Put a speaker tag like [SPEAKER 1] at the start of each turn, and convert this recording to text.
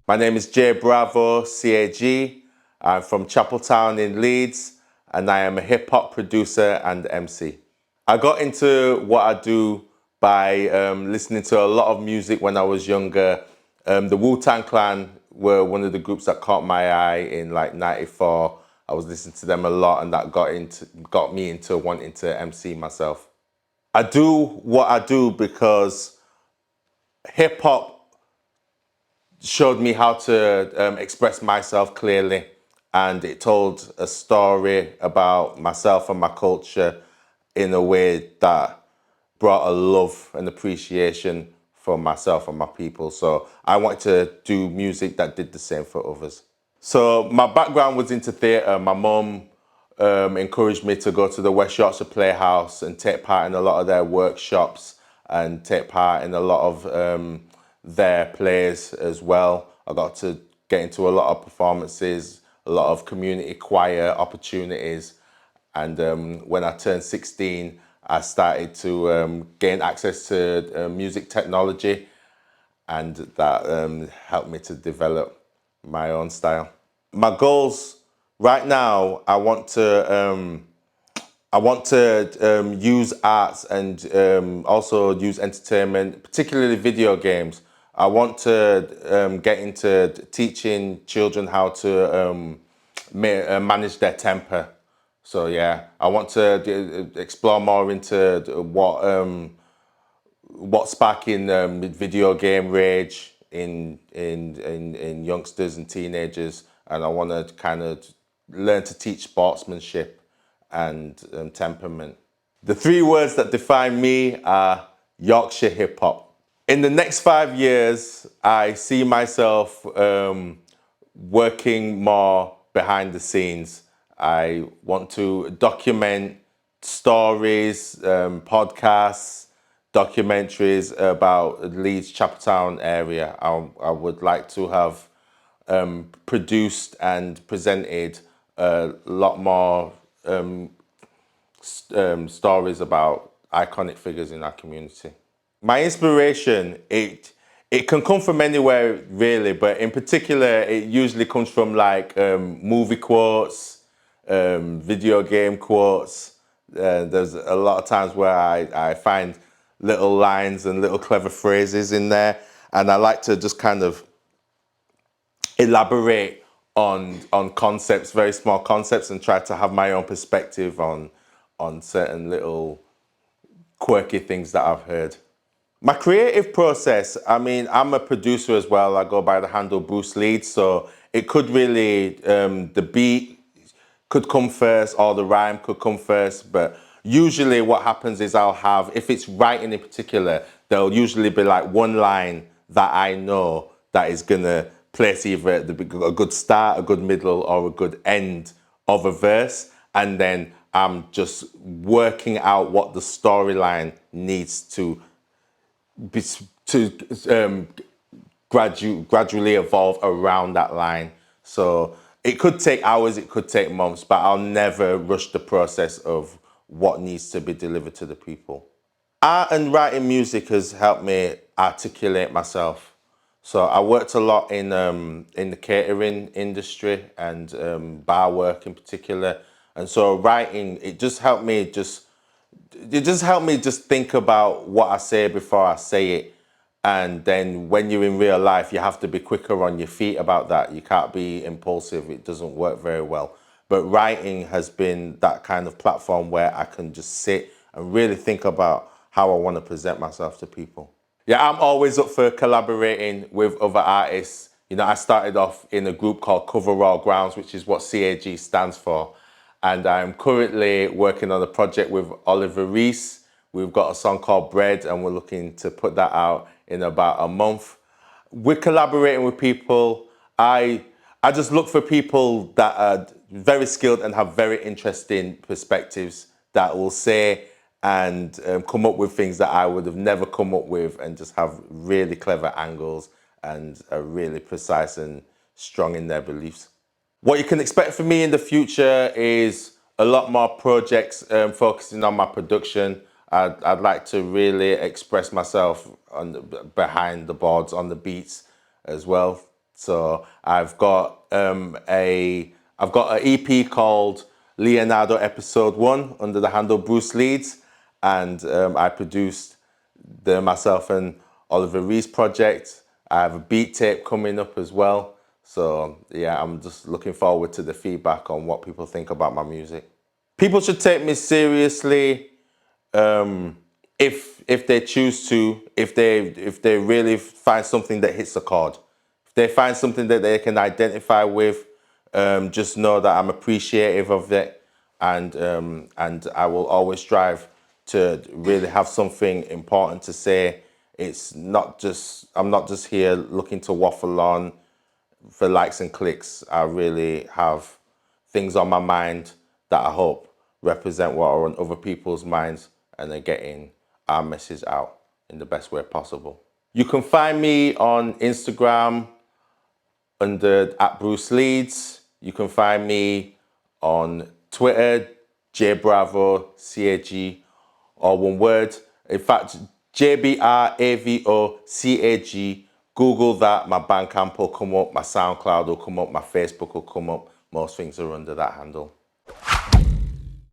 [SPEAKER 1] My name is J Bravo, C.A.G. I'm from Chapeltown in Leeds, and I am a hip hop producer and MC. I got into what I do by listening to a lot of music when I was younger. The Wu-Tang Clan were one of the groups that caught my eye in like '94. I was listening to them a lot, and that got me into wanting to MC myself. I do what I do because hip hop showed me how to express myself clearly, and it told a story about myself and my culture in a way that brought a love and appreciation for myself and my people. So I wanted to do music that did the same for others. So my background was into theatre. My mum encouraged me to go to the West Yorkshire Playhouse and take part in a lot of their workshops and take part in a lot of their plays as well. I got to get into a lot of performances, a lot of community choir opportunities. And when I turned 16, I started to gain access to music technology, and that helped me to develop my own style. My goals right now, I want to use arts and also use entertainment, particularly video games. I want to get into teaching children how to manage their temper. So yeah, I want to explore more into what's sparking video game rage in youngsters and teenagers, and I want to kind of learn to teach sportsmanship and temperament. The three words that define me are Yorkshire hip hop. In the next 5 years, I see myself working more behind the scenes. I want to document stories, podcasts, documentaries about the Leeds Chapeltown area. I would like to have produced and presented a lot more stories about iconic figures in our community. My inspiration, it can come from anywhere really, but in particular, it usually comes from like movie quotes, video game quotes. There's a lot of times where I find little lines and little clever phrases in there, and I like to just kind of elaborate on concepts, very small concepts, and try to have my own perspective on certain little quirky things that I've heard. My creative process, I mean, I'm a producer as well. I go by the handle Bruce Leeds, so it could really, the beat could come first or the rhyme could come first, but usually what happens is I'll have, if it's writing in particular, there'll usually be like one line that I know that is gonna place either a good start, a good middle, or a good end of a verse, and then I'm just working out what the storyline needs to gradually evolve around that line. So it could take hours, it could take months, but I'll never rush the process of what needs to be delivered to the people. Art and writing music has helped me articulate myself. So I worked a lot in the catering industry and bar work in particular, and so writing it just helped me just think about what I say before I say it. And then when you're in real life, you have to be quicker on your feet about that. You can't be impulsive. It doesn't work very well. But writing has been that kind of platform where I can just sit and really think about how I want to present myself to people. Yeah, I'm always up for collaborating with other artists. You know, I started off in a group called Cover All Grounds, which is what C.A.G stands for. And I'm currently working on a project with Oliver Reese. We've got a song called Bread, and we're looking to put that out in about a month. We're collaborating with people. I just look for people that are very skilled and have very interesting perspectives that will say and come up with things that I would have never come up with, and just have really clever angles and are really precise and strong in their beliefs. What you can expect from me in the future is a lot more projects focusing on my production. I'd like to really express myself behind the boards, on the beats as well. So I've got I've got an EP called Leonardo Episode 1 under the handle Bruce Leeds, and I produced the myself and Oliver Rees project. I have a beat tape coming up as well. So yeah, I'm just looking forward to the feedback on what people think about my music. People should take me seriously if they choose to, if they really find something that hits a chord. If they find something that they can identify with, just know that I'm appreciative of it, and I will always strive to really have something important to say. It's not just, I'm not just here looking to waffle on for likes and clicks. I really have things on my mind that I hope represent what are on other people's minds, and they're getting our message out in the best way possible. You can find me on Instagram under @Bruce Leeds. You can find me on Twitter, JBravo, C.A.G, all one word. In fact, JBRAVO CAG. Google that, my Bandcamp will come up, my SoundCloud will come up, my Facebook will come up. Most things are under that handle.